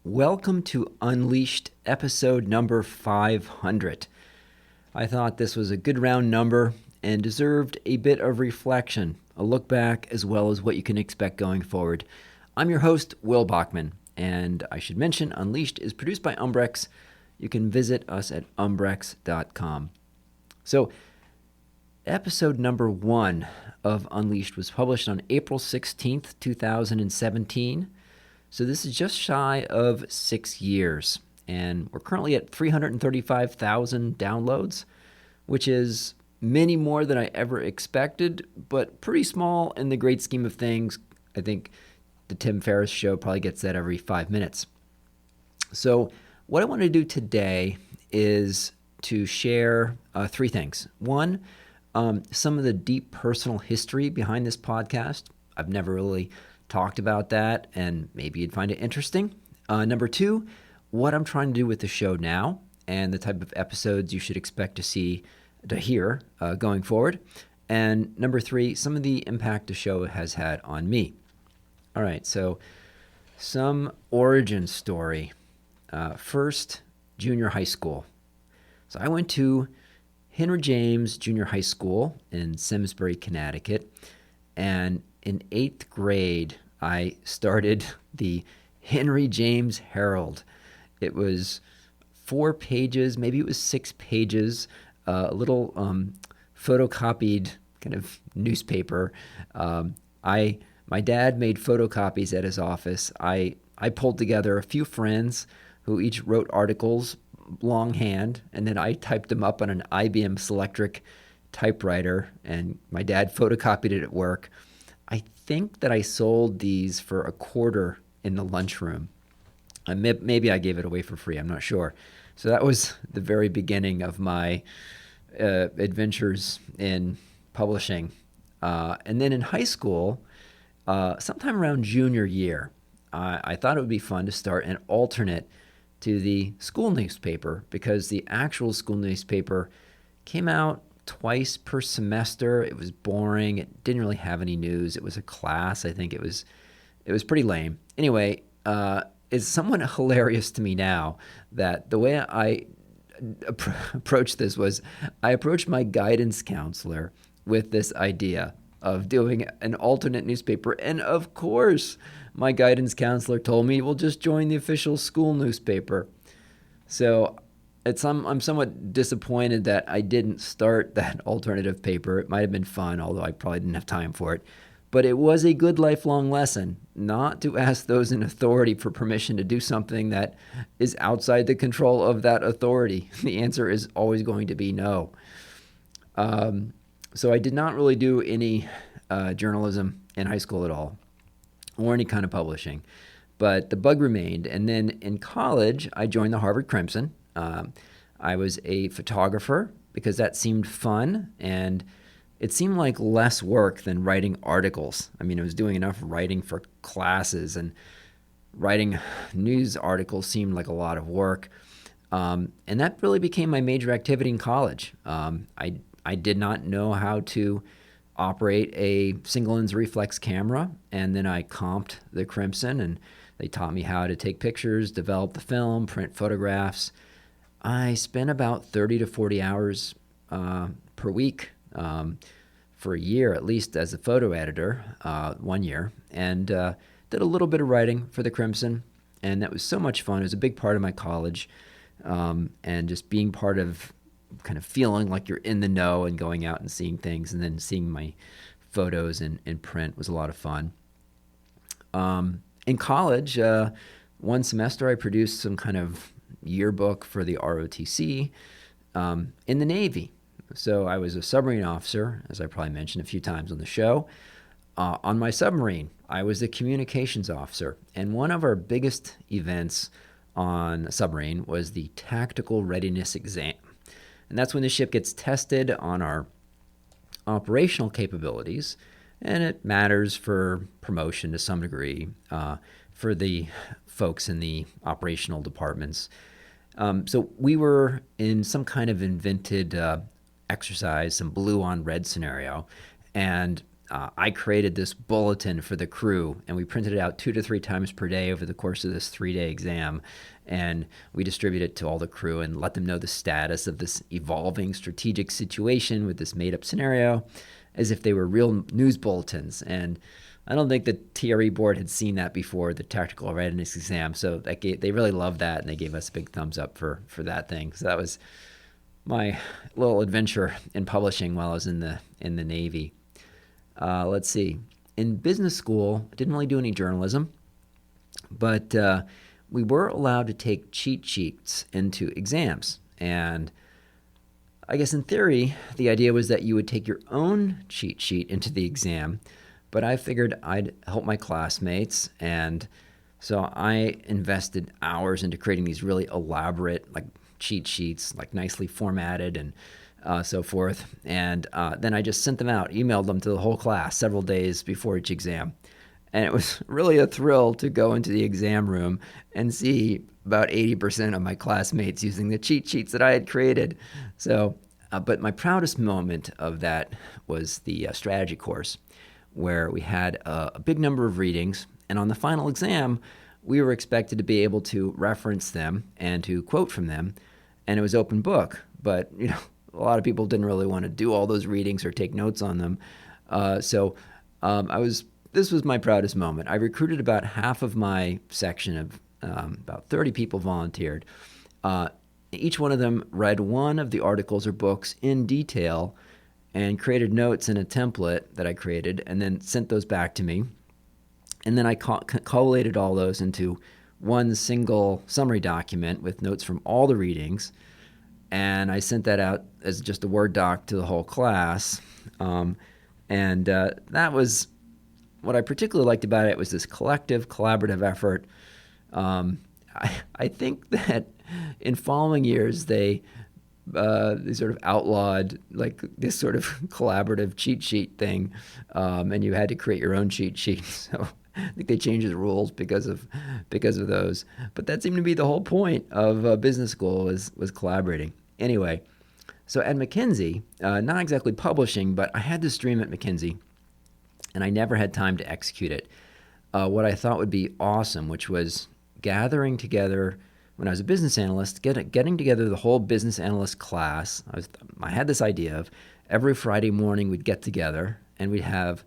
Welcome to Unleashed, episode number 500. I thought this was a good round number and deserved a bit of reflection, a look back, as well as what you can expect going forward. I'm your host, Will Bachman, and I should mention Unleashed is produced by Umbrex. You can visit us at umbrex.com. So, episode number 1 of Unleashed was published on April 16th, 2017. So this is just shy of 6 years, and we're currently at 335,000 downloads, which is many more than I ever expected, but pretty small in the great scheme of things. I think the Tim Ferriss show probably gets that every 5 minutes. So what I want to do today is to share 3 things. One, some of the deep personal history behind this podcast. I've never really talked about that, and maybe you'd find it interesting. Number 2, what I'm trying to do with the show now and the type of episodes you should expect to hear going forward. And number 3, some of the impact the show has had on me. All right, so some origin story. First, junior high school. So I went to Henry James Junior High School in Simsbury, Connecticut, and in 8th grade, I started the Henry James Herald. It was 4 pages, maybe it was 6 pages, a little photocopied kind of newspaper. My dad made photocopies at his office. I pulled together a few friends who each wrote articles longhand, and then I typed them up on an IBM Selectric typewriter, and my dad photocopied it at work. I think that I sold these for $0.25 in the lunchroom. Maybe I gave it away for free. I'm not sure. So that was the very beginning of my adventures in publishing. And then in high school, sometime around junior year, I thought it would be fun to start an alternate to the school newspaper, because the actual school newspaper came out twice per semester. It was boring. It didn't really have any news. It was a class. I think it was pretty lame. Anyway, it's somewhat hilarious to me now that the way I approached this was I approached my guidance counselor with this idea of doing an alternate newspaper. And of course, my guidance counselor told me, well, just join the official school newspaper. So I'm somewhat disappointed that I didn't start that alternative paper. It might have been fun, although I probably didn't have time for it. But it was a good lifelong lesson not to ask those in authority for permission to do something that is outside the control of that authority. The answer is always going to be no. So I did not really do any journalism in high school at all, or any kind of publishing. But the bug remained. And then in college, I joined the Harvard Crimson. I was a photographer because that seemed fun, and it seemed like less work than writing articles. I mean, I was doing enough writing for classes, and writing news articles seemed like a lot of work. And that really became my major activity in college. I did not know how to operate a single lens reflex camera, and then I comped the Crimson, and they taught me how to take pictures, develop the film, print photographs. I spent about 30 to 40 hours per week for a year, at least, as a photo editor, 1 year, and did a little bit of writing for the Crimson, and that was so much fun. It was a big part of my college, and just being part of kind of feeling like you're in the know and going out and seeing things, and then seeing my photos in print was a lot of fun. In college, one semester I produced some kind of yearbook for the ROTC in the Navy. So I was a submarine officer, as I probably mentioned a few times on the show. On my submarine, I was the communications officer. And one of our biggest events on a submarine was the tactical readiness exam. And that's when the ship gets tested on our operational capabilities, and it matters for promotion to some degree for the folks in the operational departments. So we were in some kind of invented exercise, some blue on red scenario, and I created this bulletin for the crew, and we printed it out 2 to 3 times per day over the course of this 3-day exam. And we distributed it to all the crew and let them know the status of this evolving strategic situation with this made-up scenario as if they were real news bulletins. And I don't think the TRE board had seen that before, the tactical readiness exam. So they really loved that, and they gave us a big thumbs up for that thing. So that was my little adventure in publishing while I was in the Navy. Let's see. In business school, I didn't really do any journalism, but we were allowed to take cheat sheets into exams. And I guess in theory, the idea was that you would take your own cheat sheet into the exam, but I figured I'd help my classmates, and so I invested hours into creating these really elaborate cheat sheets, nicely formatted and so forth. And then I just sent them out, emailed them to the whole class several days before each exam. And it was really a thrill to go into the exam room and see about 80% of my classmates using the cheat sheets that I had created. So, but my proudest moment of that was the strategy course, where we had a big number of readings. And on the final exam, we were expected to be able to reference them and to quote from them. And it was open book. But, a lot of people didn't really want to do all those readings or take notes on them. This was my proudest moment. I recruited about half of my section of about 30 people volunteered. Each one of them read one of the articles or books in detail and created notes in a template that I created and then sent those back to me. And then I collated all those into one single summary document with notes from all the readings. And I sent that out as just a Word doc to the whole class. That was what I particularly liked about it, was this collective, collaborative effort. I think that in following years, they sort of outlawed this sort of collaborative cheat sheet thing, and you had to create your own cheat sheet. So I think they changed the rules because of those. But that seemed to be the whole point of business school was collaborating. Anyway, so at McKinsey, not exactly publishing, but I had this dream at McKinsey, and I never had time to execute it. What I thought would be awesome, which was gathering together, when I was a business analyst, getting together the whole business analyst class. I had this idea of every Friday morning we'd get together and we'd have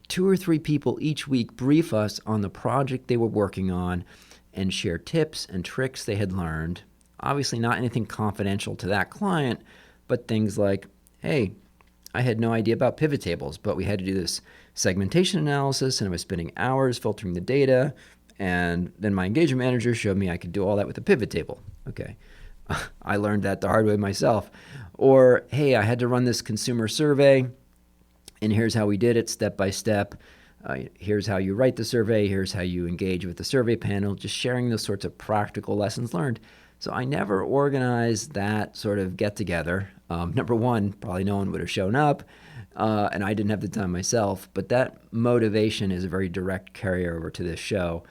2 or 3 people each week brief us on the project they were working on and share tips and tricks they had learned. Obviously not anything confidential to that client, but things like, hey, I had no idea about pivot tables, but we had to do this segmentation analysis and I was spending hours filtering the data. And then my engagement manager showed me I could do all that with a pivot table. Okay. I learned that the hard way myself. Or, hey, I had to run this consumer survey, and here's how we did it step by step. Here's how you write the survey. Here's how you engage with the survey panel, just sharing those sorts of practical lessons learned. So I never organized that sort of get-together. Number one, probably no one would have shown up, and I didn't have the time myself. But that motivation is a very direct carryover to this show.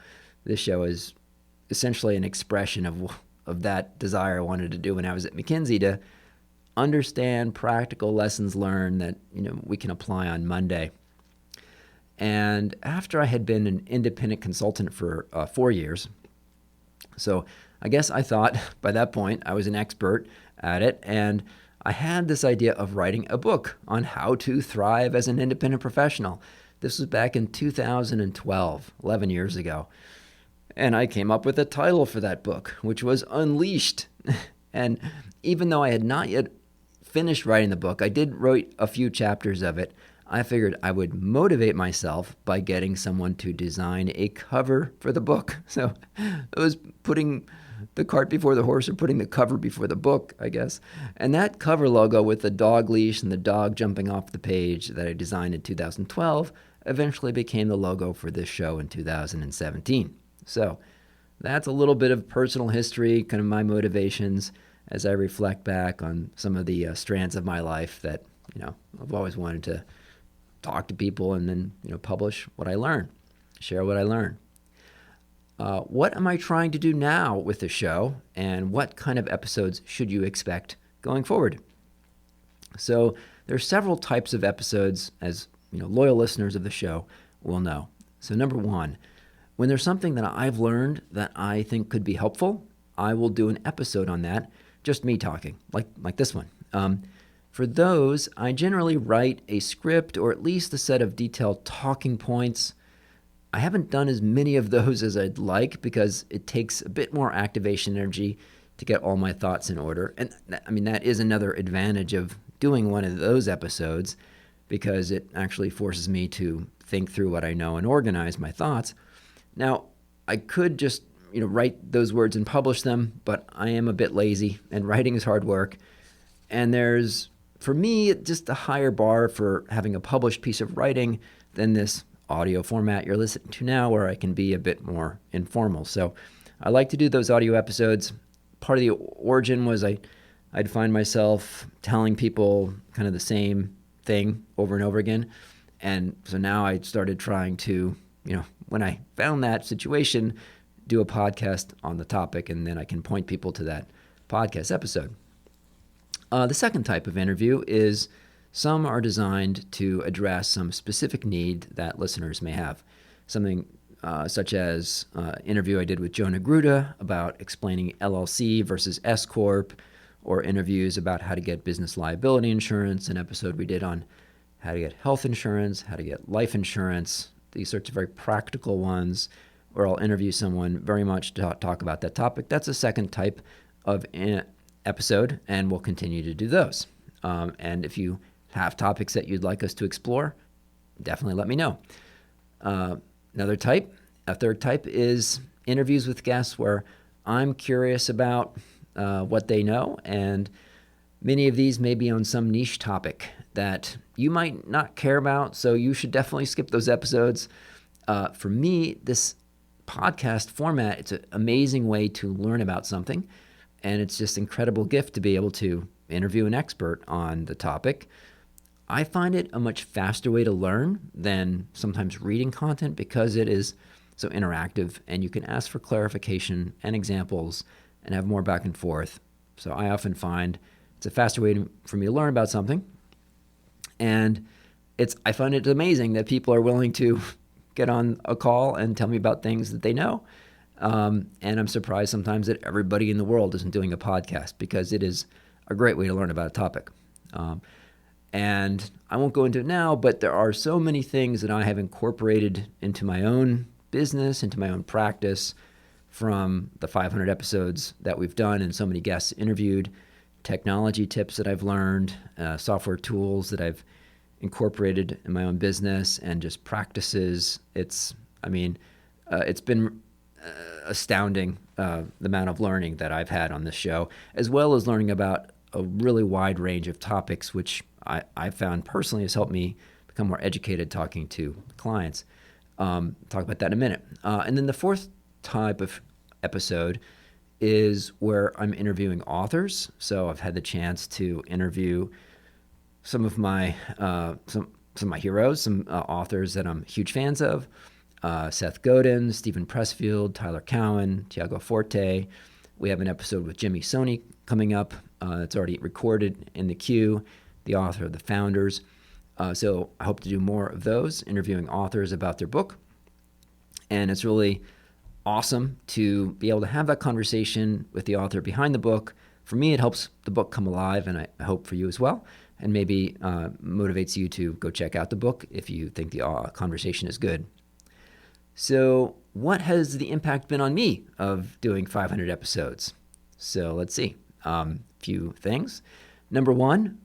This show is essentially an expression of that desire I wanted to do when I was at McKinsey, to understand practical lessons learned that we can apply on Monday. And after I had been an independent consultant for 4 years, so I guess I thought by that point I was an expert at it, and I had this idea of writing a book on how to thrive as an independent professional. This was back in 2012, 11 years ago. And I came up with a title for that book, which was Unleashed. And even though I had not yet finished writing the book, I did write a few chapters of it. I figured I would motivate myself by getting someone to design a cover for the book. So it was putting the cart before the horse, or putting the cover before the book, I guess. And that cover logo with the dog leash and the dog jumping off the page that I designed in 2012 eventually became the logo for this show in 2017. So that's a little bit of personal history, kind of my motivations as I reflect back on some of the strands of my life that, I've always wanted to talk to people and then, publish what I learn, share what I learn. What am I trying to do now with the show, and what kind of episodes should you expect going forward? So there's several types of episodes, as loyal listeners of the show will know. So number one, when there's something that I've learned that I think could be helpful, I will do an episode on that, just me talking, like this one. For those, I generally write a script or at least a set of detailed talking points. I haven't done as many of those as I'd like because it takes a bit more activation energy to get all my thoughts in order. And that is another advantage of doing one of those episodes, because it actually forces me to think through what I know and organize my thoughts. Now, I could just write those words and publish them, but I am a bit lazy, and writing is hard work. And there's, for me, just a higher bar for having a published piece of writing than this audio format you're listening to now, where I can be a bit more informal. So I like to do those audio episodes. Part of the origin was I'd find myself telling people kind of the same thing over and over again. And so now I started trying to, when I found that situation, do a podcast on the topic, and then I can point people to that podcast episode. The second type of interview is some are designed to address some specific need that listeners may have. Something such as interview I did with Jonah Gruda about explaining LLC versus S Corp, or interviews about how to get business liability insurance, an episode we did on how to get health insurance, how to get life insurance, these sorts of very practical ones, where I'll interview someone very much to talk about that topic. That's a second type of episode, and we'll continue to do those. And if you have topics that you'd like us to explore, definitely let me know. A third type is interviews with guests where I'm curious about what they know, and many of these may be on some niche topic that you might not care about, so you should definitely skip those episodes. For me, this podcast format, it's an amazing way to learn about something, and it's just an incredible gift to be able to interview an expert on the topic. I find it a much faster way to learn than sometimes reading content, because it is so interactive and you can ask for clarification and examples and have more back and forth. So I often find it's a faster way for me to learn about something. And I find it amazing that people are willing to get on a call and tell me about things that they know. And I'm surprised sometimes that everybody in the world isn't doing a podcast, because it is a great way to learn about a topic. And I won't go into it now, but there are so many things that I have incorporated into my own business, into my own practice, from the 500 episodes that we've done and so many guests interviewed, technology tips that I've learned, software tools that I've incorporated in my own business, and just practices. It's been astounding, the amount of learning that I've had on this show, as well as learning about a really wide range of topics, which I found personally has helped me become more educated talking to clients. Talk about that in a minute. And then the fourth type of episode is where I'm interviewing authors. So I've had the chance to interview some of my heroes, some authors that I'm huge fans of. Seth Godin, Stephen Pressfield, Tyler Cowen, Tiago Forte. We have an episode with Jimmy Soni coming up. It's already recorded in the queue, the author of The Founders. So I hope to do more of those, interviewing authors about their book. And it's really awesome to be able to have that conversation with the author behind the book. For me, it helps the book come alive, and I hope for you as well, and maybe motivates you to go check out the book if you think the conversation is good. So what has the impact been on me of doing 500 episodes? So let's see. Few things. Number one,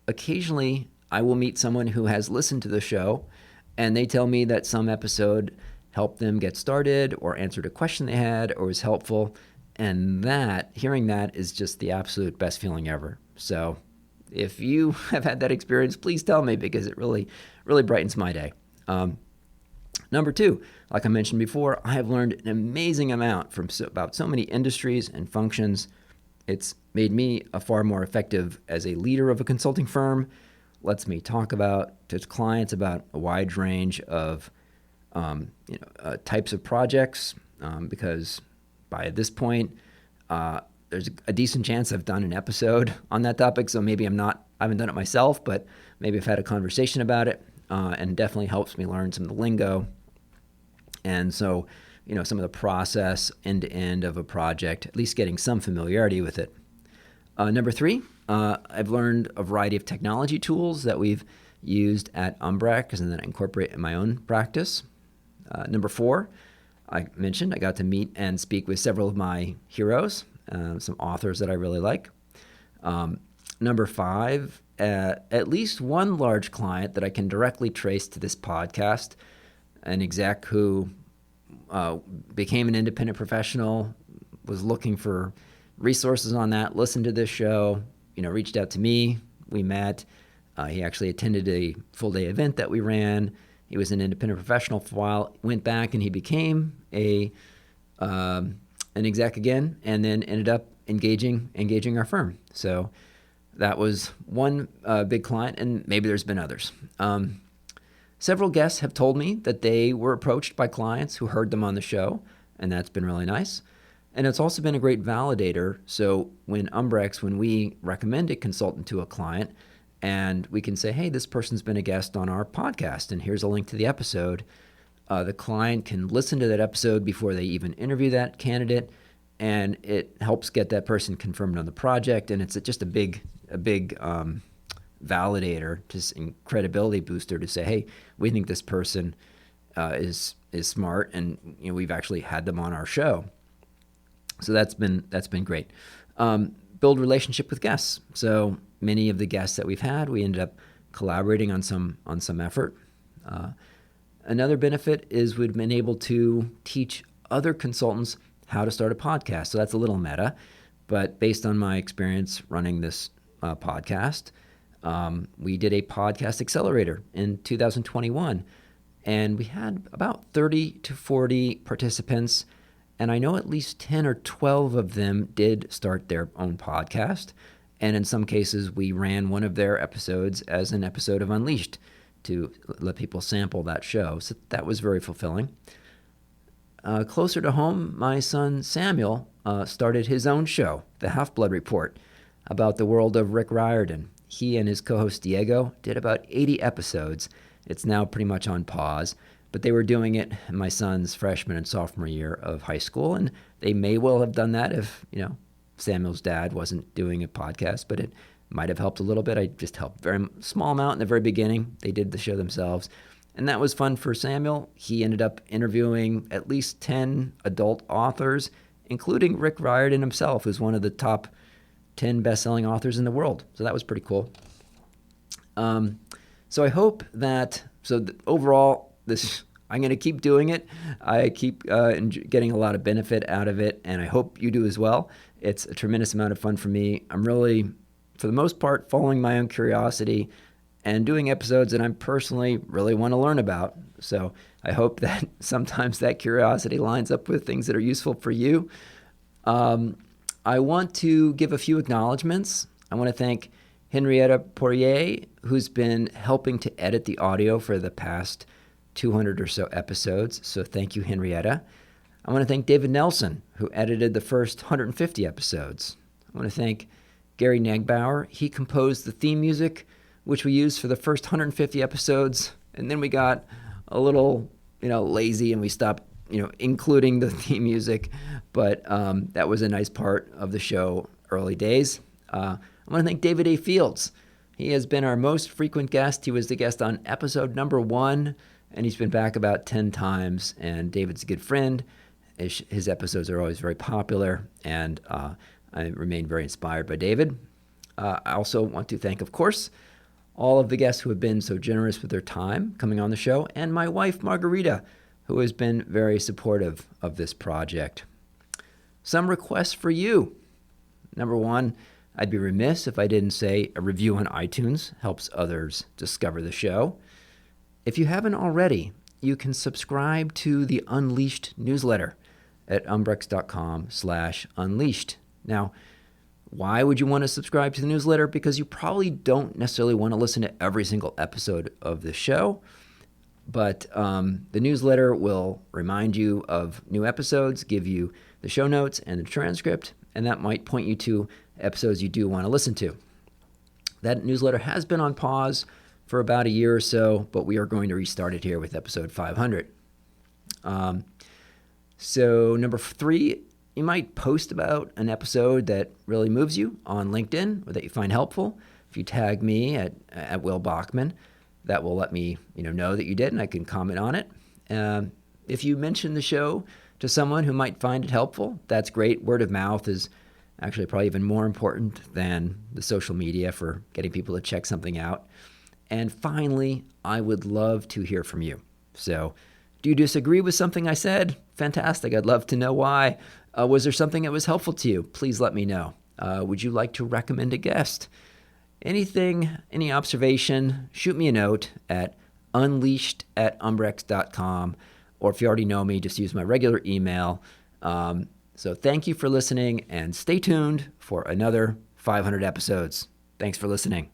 occasionally I will meet someone who has listened to the show, and they tell me that some episode helped them get started or answered a question they had or was helpful. And hearing that is just the absolute best feeling ever. So if you have had that experience, please tell me, because it really, really brightens my day. Number two, like I mentioned before, I have learned an amazing amount from about so many industries and functions. It's made me a far more effective as a leader of a consulting firm, lets me talk to clients about a wide range of types of projects, because by this point, there's a decent chance I've done an episode on that topic. So maybe I haven't done it myself, but maybe I've had a conversation about it. and definitely helps me learn some of the lingo. And so, some of the process end to end of a project, at least getting some familiarity with it. Number 3, I've learned a variety of technology tools that we've used at Umbrex and then incorporate in my own practice. Number 4, I mentioned I got to meet and speak with several of my heroes, some authors that I really like. Number 5, at least one large client that I can directly trace to this podcast, an exec who became an independent professional, was looking for resources on that, listened to this show, reached out to me. We met. He actually attended a full-day event that we ran. He was an independent professional for a while, went back and he became an exec again, and then ended up engaging our firm. So that was one big client, and maybe there's been others. Several guests have told me that they were approached by clients who heard them on the show, and that's been really nice. And it's also been a great validator. So when we recommend a consultant to a client, and we can say, hey, this person's been a guest on our podcast, and here's a link to the episode, the client can listen to that episode before they even interview that candidate, and it helps get that person confirmed on the project, and it's just a big validator, just a credibility booster to say, hey, we think this person is smart, and we've actually had them on our show. So that's been great. Build relationship with guests. So many of the guests that we've had, we ended up collaborating on some effort. Another benefit is we've been able to teach other consultants how to start a podcast. So that's a little meta, but based on my experience running this podcast, we did a podcast accelerator in 2021, and we had about 30 to 40 participants, and I know at least 10 or 12 of them did start their own podcast, and in some cases we ran one of their episodes as an episode of Unleashed to let people sample that show. So that was very fulfilling. Closer to home, my son Samuel started his own show, The Half-Blood Report, about the world of Rick Riordan. He and his co-host Diego did about 80 episodes. It's now pretty much on pause, but they were doing it in my son's freshman and sophomore year of high school, and they may well have done that if, Samuel's dad wasn't doing a podcast, but it might have helped a little bit. I just helped very small amount in the very beginning. They did the show themselves, and that was fun for Samuel. He ended up interviewing at least 10 adult authors, including Rick Riordan himself, who's one of the top 10 best-selling authors in the world. So that was pretty cool. So I hope that, overall, I'm going to keep doing it. I keep getting a lot of benefit out of it, and I hope you do as well. It's a tremendous amount of fun for me. I'm really, for the most part, following my own curiosity and doing episodes that I personally really want to learn about. So I hope that sometimes that curiosity lines up with things that are useful for you. I want to give a few acknowledgments. I want to thank Henrietta Poirier, who's been helping to edit the audio for the past 200 or so episodes. So thank you, Henrietta. I want to thank David Nelson, who edited the first 150 episodes. I want to thank Gary Nagbauer. He composed the theme music, which we used for the first 150 episodes. And then we got a little, lazy, and we stopped, including the theme music. But that was a nice part of the show early days. I want to thank David A. Fields. He has been our most frequent guest. He was the guest on episode number 1, and he's been back about 10 times. And David's a good friend. His episodes are always very popular, and I remain very inspired by David. I also want to thank, of course, all of the guests who have been so generous with their time coming on the show, and my wife, Margarita, who has been very supportive of this project. Some requests for you. Number 1, I'd be remiss if I didn't say a review on iTunes helps others discover the show. If you haven't already, you can subscribe to the Unleashed newsletter at umbrex.com/unleashed. Now, why would you want to subscribe to the newsletter? Because you probably don't necessarily want to listen to every single episode of the show, but the newsletter will remind you of new episodes, give you the show notes and the transcript, and that might point you to episodes you do want to listen to. That newsletter has been on pause for about a year or so, but we are going to restart it here with episode 500. So number 3, you might post about an episode that really moves you on LinkedIn or that you find helpful. If you tag me at Will Bachman, that will let me know that you did, and I can comment on it. If you mention the show to someone who might find it helpful, that's great. Word of mouth is actually probably even more important than the social media for getting people to check something out. And finally, I would love to hear from you. So, do you disagree with something I said? Fantastic. I'd love to know why. Was there something that was helpful to you? Please let me know. Would you like to recommend a guest? Anything, any observation, shoot me a note at unleashed@umbrex.com. Or if you already know me, just use my regular email. So thank you for listening, and stay tuned for another 500 episodes. Thanks for listening.